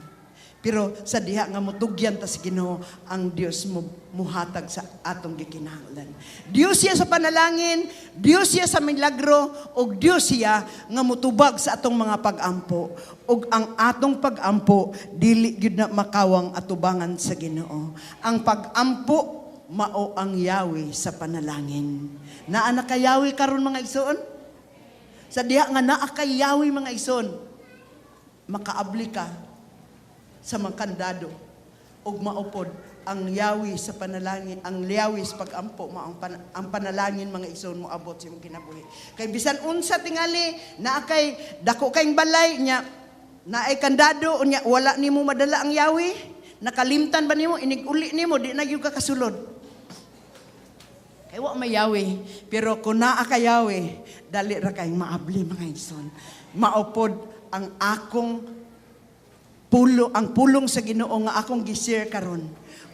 Pero sa diha nga motugyan ta sa Ginoo ang Dios muhatag sa atong gikinahanglan. Dios siya sa panalangin, Dios siya sa milagro, ug Dios siya nga motubag sa atong mga pag-ampo. Ug ang atong pag-ampo dili gyud na makawang atubangan sa Ginoo. Ang pag-ampo mao ang Yahweh sa panalangin. Naa na kay Yahweh karon mga igsoon? Sa diha nga naa kay Yahweh mga igsoon, makaabli ka sa mga kandado ug maupod ang Yahweh sa panalangin, ang Yahweh sa pag-ampo ang panalangin mga igsoon mo abot sa imong kinabuhi. Kay bisan unsa tingali naa kay dako kayong balay nya naay kandado unya wala nimo madala ang Yahweh, nakalimtan ba nimo inig uli nimo di na gyud ka kasulod. Kay wa may Yahweh, pero kung naa ka Yahweh, dali ra kay maabli mga igsoon. Maupod ang akong ang pulong sa Ginoo nga akong gi-share karon,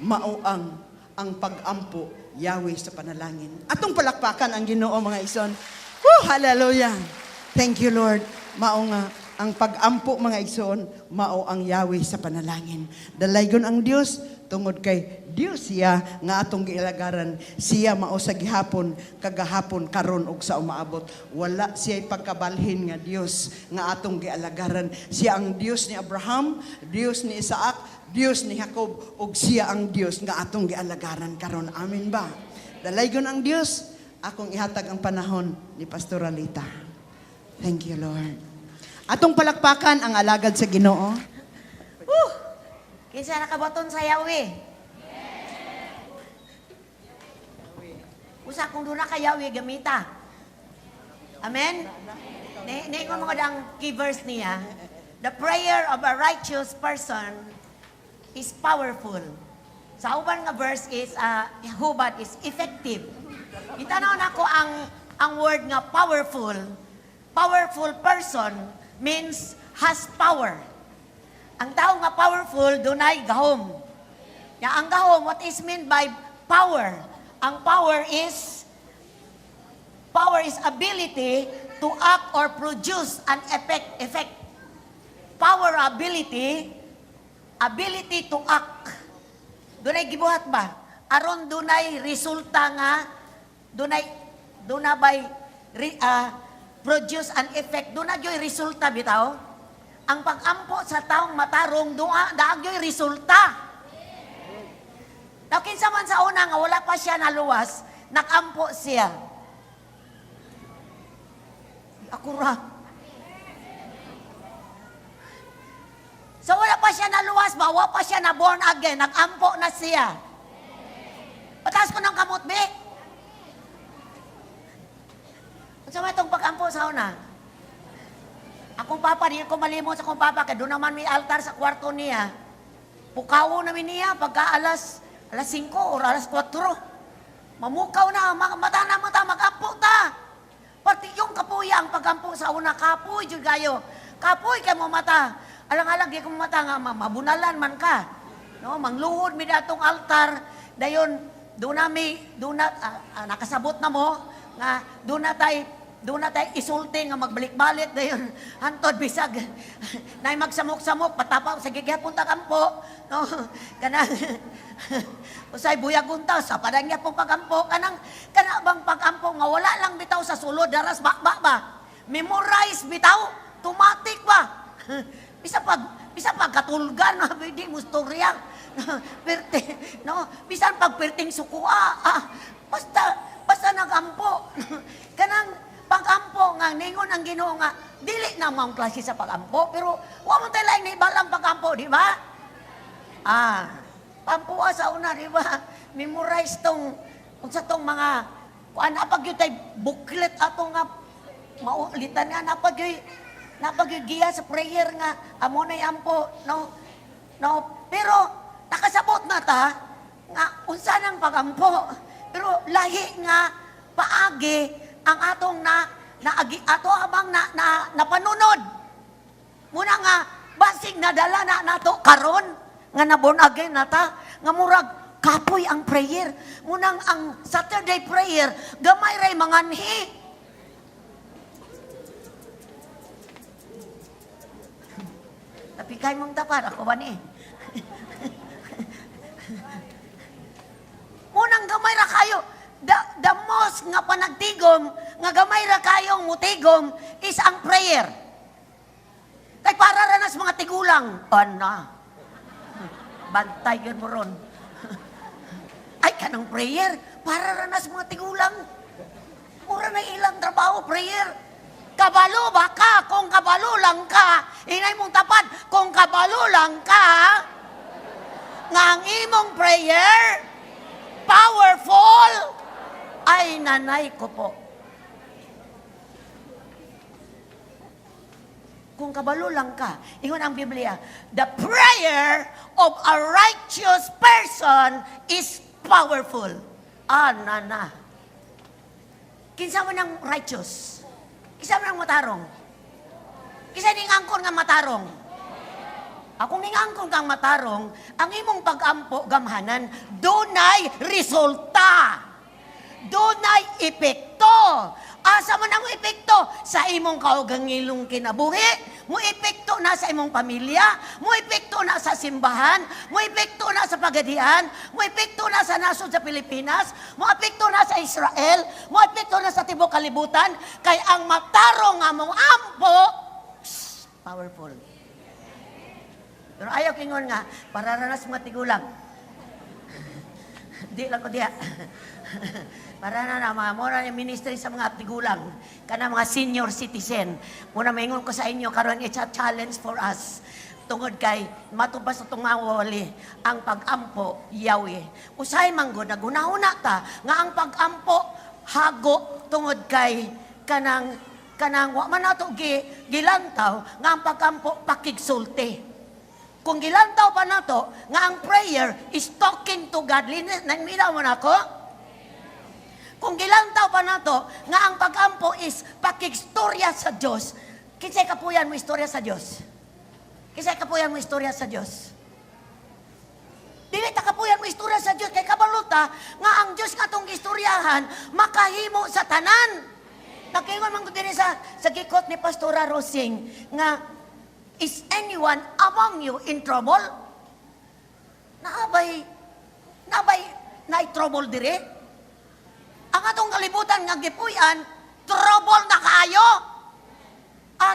mao ang pag-ampo Yahweh sa panalangin. Atong palakpakan ang Ginoo mga igsoon. Hallelujah. Thank you Lord. Mao nga ang pag-ampo mga igsoon, mao ang Yahweh sa panalangin. Dalaygon ang Dios tungod kay Dios siya nga atong giilagaran. Siya mao sa gihapon, kagahapon, karon ug sa umaabot. Wala siya pagkabalhin nga Dios nga atong gialagaran. Siya ang Dios ni Abraham, Dios ni Isaac, Dios ni Jacob, ug siya ang Dios nga atong gialagaran karon. Amen ba? Dalaygon ang Dios. Akong ihatag ang panahon ni Pastor Alita. Thank you Lord. Atong palakpakan ang alagad sa Ginoo. Kinsa nakabaton sa Yahweh? Usa kung doon na ka Yahweh gamita. Amen? Ningon mo ang key verse niya. The prayer of a righteous person is powerful. Sa uban nga verse is, hubad is effective. Itanaw na ko ang word nga powerful. Powerful person means has power. Ang tao nga powerful, dunay gahom. Ya, ang gahom, what is meant by power? Ang power is ability to act or produce an effect. Power, ability to act. Dunay gibuhat ba? Aron dunay resulta nga, dunay produce an effect. Dunay gyoy resulta bitaw. Ang pag-ampo sa taong matarong daagyoy resulta. Now, kinsa man sa una nga wala pa siya naluwas, nakampo siya. Ako ra. So wala pa siya naluwas, wala pa siya na born again, nakampo na siya. Patas ko ng kamot, be. Sa itong pag-ampo sa una, akong papa, di ko malimot sa akong papa, kaya doon naman may altar sa kwarto niya. Pukawo namin niya pagka alas 5 o alas 4. Mamukaw na, mata mag-ampo ta. Pati yung kapuya ang pag-ampo sa una, kapoy, jud kayo. Kapoy kay mo mata. Alang-alang, di ko mata nga, mabunalan man ka. No, mangluhod mi datong altar, dayon, nakasabot na mo, nga, doon na tayo isulti nga magbalik-balik dayon hantod bisag nay magsamok-samok patapaw sa gigihapon ta kampo no kanang usay buyagunta sa padangya pong pagampo kana bang pagampo nga wala lang bitaw sa sulod daras ba memorize bitaw automatic ba bisa pag katulgan na di mo storya perte no bisan pag perting sukua basta nagampo kanang pag-ampo nga, ningon ang Ginoo nga, dili na mga klase sa pag-ampo, pero huwag mo tayo lang na ibalang pag-ampo, di ba? Pampuwa sa una, di ba? Memorize tong mga, napag yun tayo booklet ato nga, maulitan nga, napag yun giya sa prayer nga, amo na ampo, no, pero, nakasabot na ta, nga, unsa ng pag-ampo, pero lahi nga, paagi, ang atong ato habang napanunod. Muna nga, basig nadala na nato karon nga na-born again nata, nga murag kapoy ang prayer. Munang ang Saturday prayer, gamay ray manganhi. Tapikay mong tapar, ako ba ni? Munang gamay ra kayo. The most nga panagtigom, nga gamay ra kayong mutigom, is ang prayer. Kay para ranas mga tigulang, bantay yun mo ron. Ay, kanang prayer, para ranas mga tigulang. Mura na ilang trabaho, prayer. Kabalo ba ka? Kung kabalo lang ka, inay mong tapat, kung kabalo lang ka, nga ang imong prayer, powerful, ay nanay ko po. Kung kabalo lang ka, ingon ang Biblia, the prayer of a righteous person is powerful. Nana. kinsa man ang righteous? Kinsa man ang matarong? Kinsa ning angkon nga matarong? Akong ning angkon kang matarong, ang imong pag-ampo gamhanan, dunay resulta. Dunay epekto. Asa man ang epekto? Sa imong kaugangilong kinabuhi, mo epekto na sa imong pamilya, mo epekto na sa simbahan, mo epekto na sa pagadian, mo epekto na sa nasod sa Pilipinas, mo epekto na sa Israel, mo epekto na sa tibok kalibutan, kay ang matarong nga mong ampo, powerful. Pero ayaw kingon nga, pararanas mga tigulang. Di lang ko diya. Para na mga muna yung ministry sa mga tigulang, kana mga senior citizen. Muna maingon ko sa inyo, karon it's a challenge for us. Tungod kay matubas sa tungawali ang pag-ampo yawi. Usay manggod nagunahuna ta nga ang pag-ampo hago tungod kay kanang wa man nato gilantaw nga ang pag-ampo pakigsulti. Kung gilantaw pa nato nga ang prayer is talking to God. Nangminaw mo na ako? Kung gilantaw pa nato nga ang pag-ampo is pakigstorya sa Dios. Kinsay kapuyan mo istorya sa Dios? Kinsay kapuyan mo istorya sa Dios? Dili ta kapuyan mo istorya sa Dios kay kabaluta nga ang Dios nga tong istoryahan makahimo sa tanan. Nakingon man ko dinhi sa gikot ni Pastora Rosing nga, is anyone among you in trouble? Naabay na trouble dire? Ang atong kalibutan nga gipuy-an, trouble na kaayo.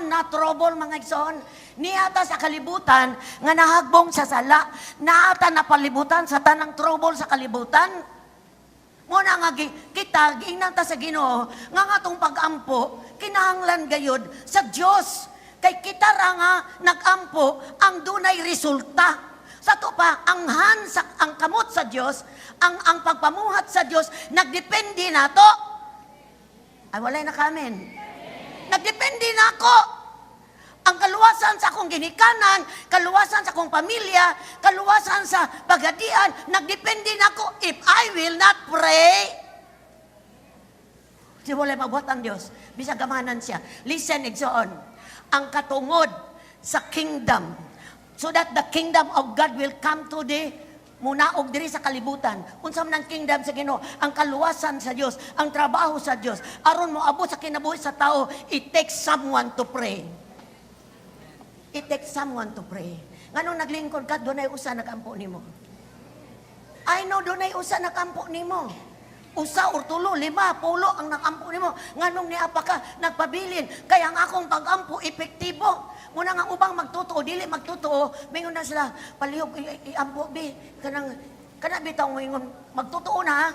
Na trouble mga igsoon. Niata sa kalibutan nga nahagbong sa sala, naata na palibutan sa tanang trouble sa kalibutan. Muna nga kita giingnan ta sa Ginoo nga atong pag-ampo kinahanglan gayud sa Dios. Kay kita ra nga nag-ampo ang dunay resulta. Sa to pa, ang kamot sa Dios, ang pagpamuhat sa Dios, nagdepende na to. Ay, walay na kamen. Nagdepende na ako. Ang kaluwasan sa akong ginikanan, kaluwasan sa akong pamilya, kaluwasan sa pagadian, nagdepende na ako. If I will not pray, di walay mabuhat ang Dios. Bisag gamanan siya. Listen, igsoon. Ang katungod sa kingdom, so that the kingdom of God will come to the munaog diri sa kalibutan. Unsa man ang kingdom sa Ginoo, ang kaluwasan sa Dios, ang trabaho sa Dios, aron mo abot sa kinabuhi sa tao, it takes someone to pray. It takes someone to pray. Nganong naglingkod ka, dunay usa nagampo nimo. I know dunay usa nagampo nimo. Usa or tulo, 5, 10 ang nakampo nimo. Nganong niapa ka nagpabilin kaya ang akong pag-ampo epektibo. Muna nga ubang magtotoo, dili magtotoo, mingon na sila, palihog iampo bi kanang bitaw mingon magtotoo na.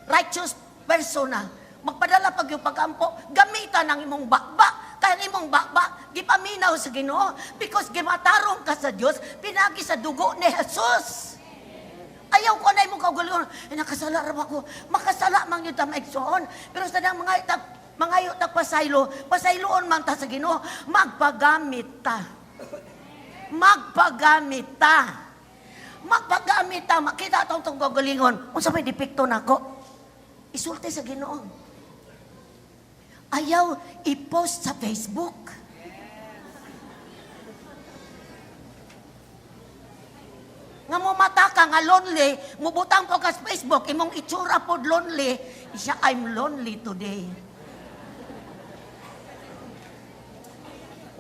Righteous person na. Magpadala pag yung pag-ampo, gamitan ang imong bakba. Kaya ang imong bakba gipaminaw sa Ginoo because gimatarong ka sa Dios, pinagi sa dugo ni Jesus. Ayaw ko na imong kaugalingon. Nakasala ra ako. Makasala man yun ta maigsoon. Pero sa dang mga yutak pasayloon man ta sa Ginoo, magpagamit ta. Magpagamit ta. Magpagamit ta. Makita tong kaugalingon. Unsa may depekto nako? Isulti sa Ginoo. Ayaw i-post sa Facebook. Nga mo mata ka nga lonely, mubutang po ka sa Facebook, imong itsura po lonely, siya, I'm lonely today.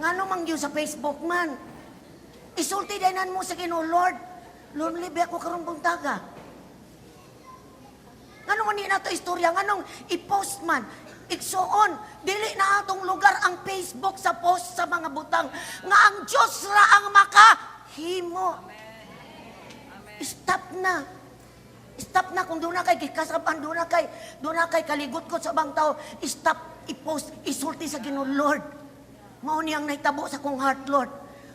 Nga namang yun sa Facebook man, isulti dinan mo sa Ginoo, Lord, lonely ba ako karong buntaga? Nga naman ni nato istorya, nga nung i-post man, igsoon, dili na atong lugar ang Facebook sa post sa mga butang, nga ang Diyos ra ang makahimo. Stop na. Stop na kung doon na kay kasaban, doon na kay kaligot ko sa bang tao. Stop, i-post, isulti sa Ginoo, Lord. Mao niyang nahitabo sa kong heart, Lord.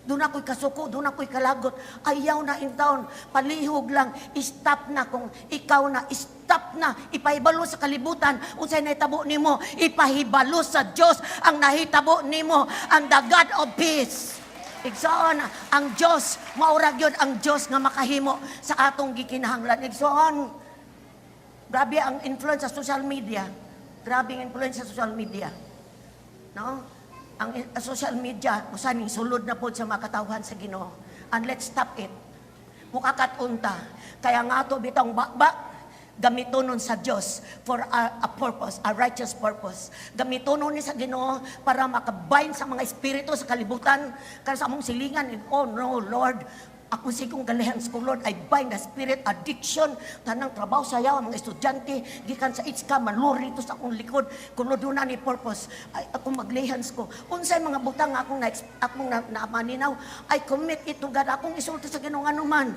Doon ako'y kasuko, doon ako'y kalagot. Ayaw na in town, palihog lang. Stop na kung ikaw na, stop na. Ipahibalo sa kalibutan. Unsay nahitabo nimo, ipahibalo sa Dios ang nahitabo nimo, ang the God of peace. Igsoon, ang Diyos, maurag yun ang Diyos nga makahimo sa atong gikinahanglan. Igsoon, grabe ang influence sa social media. Grabing influence sa social media. No? Ang social media, usaning sulod na po sa makatawhan sa Ginoo. And let's stop it. Mukakatunta. Kaya nga to bitang bakbak, gamitonon sa Diyos for a purpose, a righteous purpose. Gamitonon ni sa Ginoo para makabind sa mga espiritu sa kalibutan. Kaya sa among silingan, oh no, Lord, ako sigong galihan sa Lord, I bind the spirit addiction, tanang trabaho sayaw, mga estudyante, gikan sa itska, manluri ito sa akong likod, kung doon na ni purpose, ay ako maglihans ko. Unsay mga butang akong naamaninaw, I commit it to God, akong isulti sa Ginoo anuman.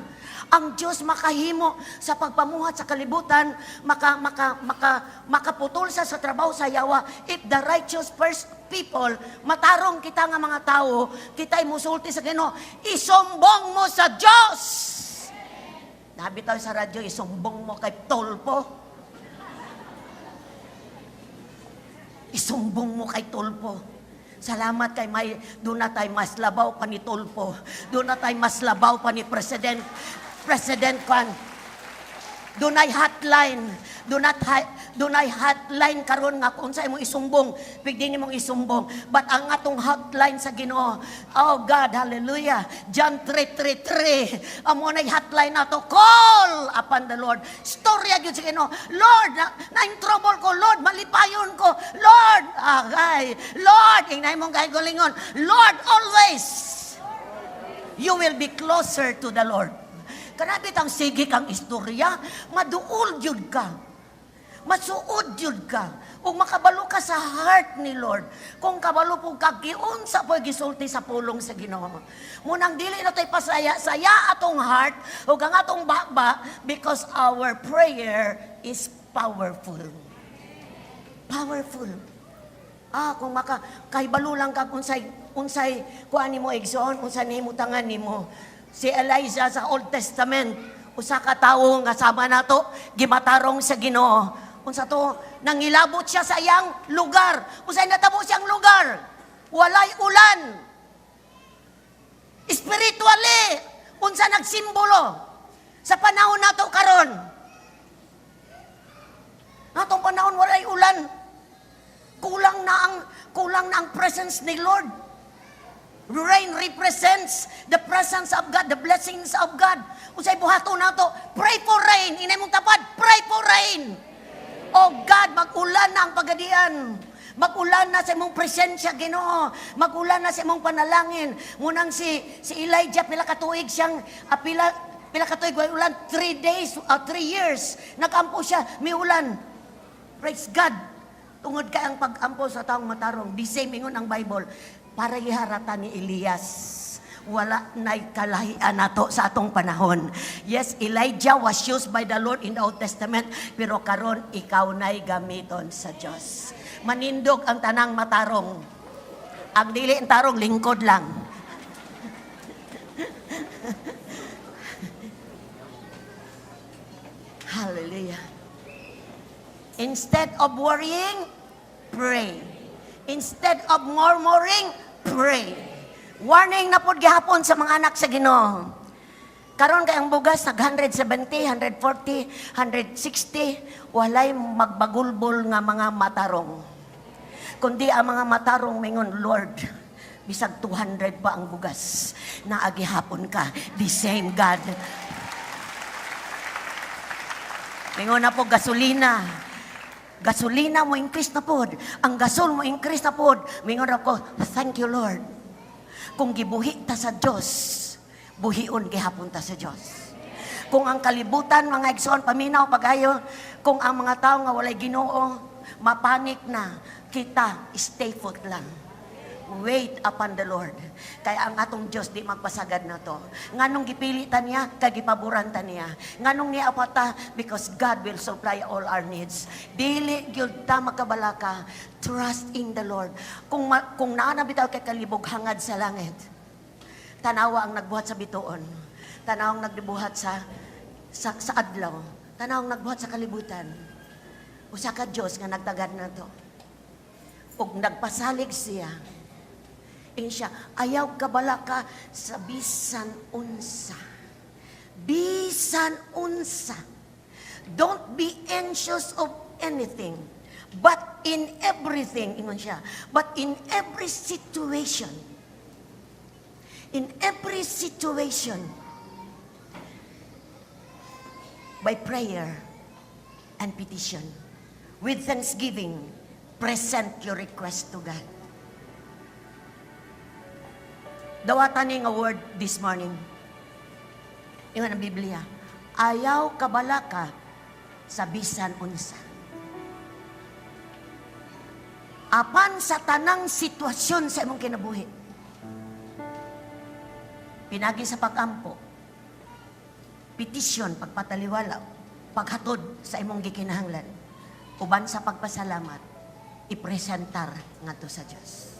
Ang Diyos makahimo sa pagpamuhat sa kalibutan, makaputol sa trabaho sayawa, if the righteous people, matarong kita nga mga tao, kita'y musulti sa Ginoo, isumbong mo sa Diyos. Nabitaw sa radyo, isumbong mo kay Tulpo. Isumbong mo kay Tulpo. Salamat kay may, doon na tayo mas labaw pa ni Tulpo. Doon na tayo mas labaw pa ni President Kwan. Doon ay hotline. Doon ay hotline karon nga kung sa imong isumbong, pwede nimong isumbong. But ang atong hotline sa Ginoo, oh God, hallelujah. John 3:33. Amo nay hotline nato, call upon the Lord. Storya gyud sa Ginoo. Lord, na in trouble ko, Lord, malipayon ko. Lord, agay. Lord, inay mong galingon. Lord, always you will be closer to the Lord. Kanabit ang sige kang istorya, maduol jud ka. Masuod jud ka. Kung makabalo ka sa heart ni Lord, kung kabalo po kagiun sa po gisulti sa pulong sa Ginoo. Munang dili na tayo pasaya atong heart, o ang atong bakba, because our prayer is powerful. Powerful. Kung kahibalo lang ka unsay kuan nimo igsoon, unsay nimutangan nimo. Si Elijah sa Old Testament, usa ka tawo nga sama nato gimatarong sa Ginoo. Unsa to, nangilabot siya sa iyang lugar. Unsay natabo siyang lugar? Walay ulan. Spiritually, unsa nagsimbolo sa panahon nato karon? Natong panahon walay ulan. Kulang na ang presence ni Lord. Rain represents the presence of God, the blessings of God. Unsay buhato nato, pray for rain. Inay mong tapad, pray for rain. Oh God, mag-ulan na ang pagadian. Mag-ulan na sa imong presensya, Ginoo. Mag-ulan na sa imong panalangin. Munang si Elijah, pila katuig siyang, pila katuig, ulan, 3 days, 3 years. Nag-ampo siya, may ulan. Praise God. Tungod ka ang pag-ampo sa taong matarong. The same ingon ang Bible. Para iharata ni Elias. Wala na'y kalahian nato sa atong panahon. Yes, Elijah was used by the Lord in the Old Testament, pero karon ikaw na'y gamiton sa Diyos. Manindog ang tanang matarong. Ang dili ang tarong, lingkod lang. Hallelujah. Instead of worrying, pray. Instead of murmuring, pray. Warning na po gihapon sa mga anak sa Ginoo. Karon kay ang bugas nag 170, 140, 160, walay magbagulbol nga mga matarong. Kundi ang mga matarong mingon, Lord, bisag 200 pa ang bugas na agihapon ka, the same God. Mingon na po gasolina. Gasolina mo increase na pod. Ang gasol mo increase na pod. Mingon ako, thank you Lord. Kung gibuhi ta sa Diyos, buhion gihapon ta sa Diyos. Kung ang kalibutan, mga igsoon, paminaw, pagayo, kung ang mga tao nga walay Ginoo, mapanik na, kita, stay put lang. Wait upon the Lord. Kaya ang atong Diyos di magpasagad na to. Nganong gipilitan niya, kagipaburantan niya. Nganong niya apata, because God will supply all our needs. Dili gyud ta makabalaka. Trust in the Lord. Kung naanabitaw kay kalibog hangad sa langit, tanawa ang nagbuhat sa bituon. Tanawa ang nagbuhat sa adlaw. Tanawa ang nagbuhat sa kalibutan. Usa ka Diyos nga nagtagad na to. Ug nagpasalig siya. Siya, ayaw kabala ka sa bisan unsa. Bisan unsa. Don't be anxious of anything. But in everything, ingon siya, but in every situation, by prayer and petition, with thanksgiving, present your request to God. Dawatan ni nga word this morning. Ingon ang Biblia, ayaw kabalaka sa bisan unsa. Apan sa tanang sitwasyon sa imong kinabuhi, pinagi sa pag-ampo, petisyon, pagpataliwala, paghatod sa imong gikinahanglan, uban sa pagpasalamat, ipresentar ngadto sa Dios.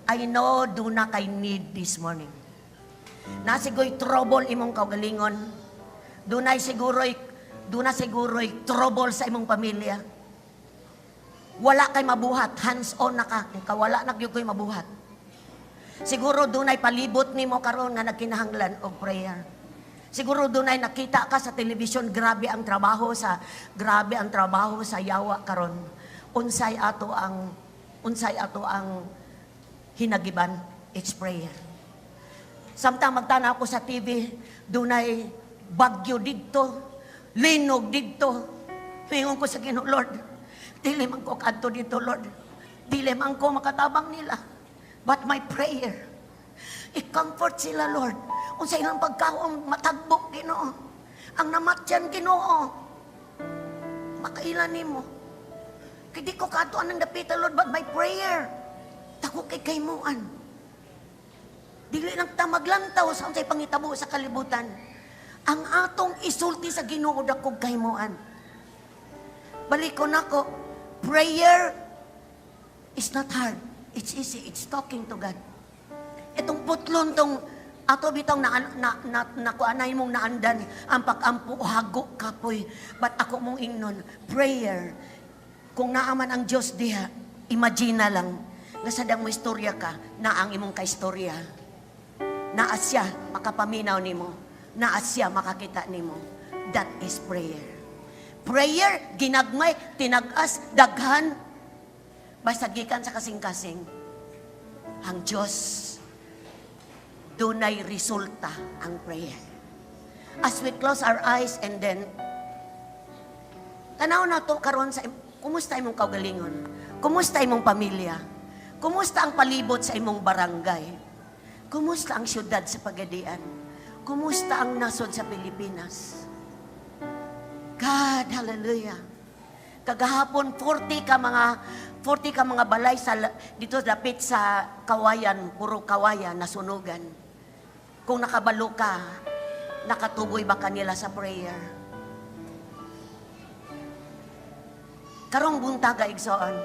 I know do na kay need this morning. Nasigoy trouble imong kaugalingon. Do na siguro'y trouble sa imong pamilya. Wala kay mabuhat, hands-on na ka, wala na gyud koy mabuhat. Siguro dunay palibot nimo karon nga nagkinahanglan og prayer. Siguro dunay nakita ka sa television, grabe ang trabaho sa yawa karon. Unsay ato ang hinagiban, it's prayer. Samtang magtanaw ko sa TV, dunay bagyo didto, linog didto. Pingon ko sa Ginoo, Lord, dili man ko kadto dito, Lord. Dili man ko makatabang nila. But my prayer, i-comfort sila, Lord. Unsa ilang pagkaon matagbo, Ginoo. Ang namatyan, Ginoo. Makailan nimo. Kay di ko kadto anang dapitan, Lord, but my prayer, tako kay kaymuan. Dili lang ta maglantaw sa unsay pangitabo sa kalibutan. Ang atong isulti sa Ginoo dakog kaymuan. Balikon ako, prayer is not hard. It's easy. It's talking to God. Itong putlon tong ato bitong nakuanay mong naandan ang pag-ampo o hago kapoy. But ako mong ingnon, prayer. Kung naaman ang Diyos diha, imagine na lang nga sadang mo istorya ka na ang imong kaistorya. Na asya makapaminaw nimo, na asya makakita nimo. That is prayer. Prayer, ginagmay, tinagas, daghan, basta gikan sa kasing-kasing. Ang Diyos, dunay resulta ang prayer. As we close our eyes and then, tanaw na to karon sa, kumusta imong kaugalingon? Kumusta imong pamilya? Kumusta ang palibot sa imong barangay? Kumusta ang syudad sa Pagadian? Kumusta ang nasod sa Pilipinas? God, hallelujah. Kagahapon 40 ka mga balay sa dito dapit sa Kawayan, puro Kawayan nasunugan. Kung nakabalo ka, nakatuboy ba kanila sa prayer? Karong buntaga igsoon.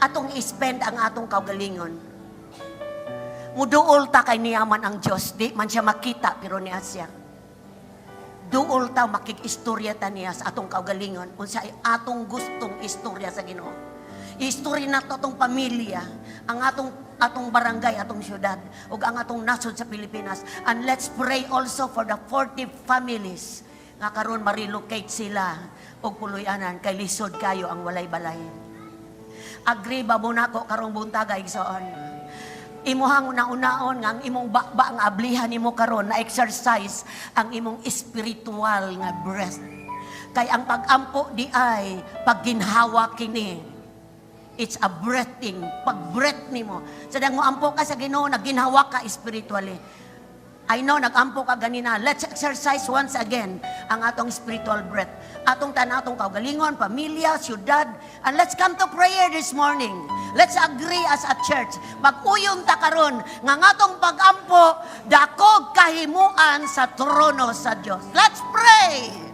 Atong ispend ang atong kaugalingon. Muduol ta kay niyaman ang Diyos, di man siya makita pero niya siya. Duol ta makikistorya ta niya sa atong kaugalingon unsa atong gustong istorya sa Ginoo. Istorya na to atong pamilya, ang atong barangay, atong syudad, ug ang atong nasod sa Pilipinas. And let's pray also for the 40 families nga karon ma-relocate sila og puluyanan kay lisod kayo ang walay balay. Agree ba mo nako karong buntaga igsoon? Imuhang una-unaon nga ang imong bakba ang ablihan nimo karon na exercise ang imong spiritual nga breath. Kay ang pag-ampo di ay pagginhawa kini. It's a breathing, pag-breath nimo. Sadang mo ampo ka sa Ginoo, nagginhawa ka spiritually. I know, nag-ampo ka ganina. Let's exercise once again ang atong spiritual breath. Atong tanatong kaugalingon, pamilya, syudad. And let's come to prayer this morning. Let's agree as a church. Mag-uyong ta karon nga atong pag-ampo, dakog kahimuan sa trono sa Dios. Let's pray!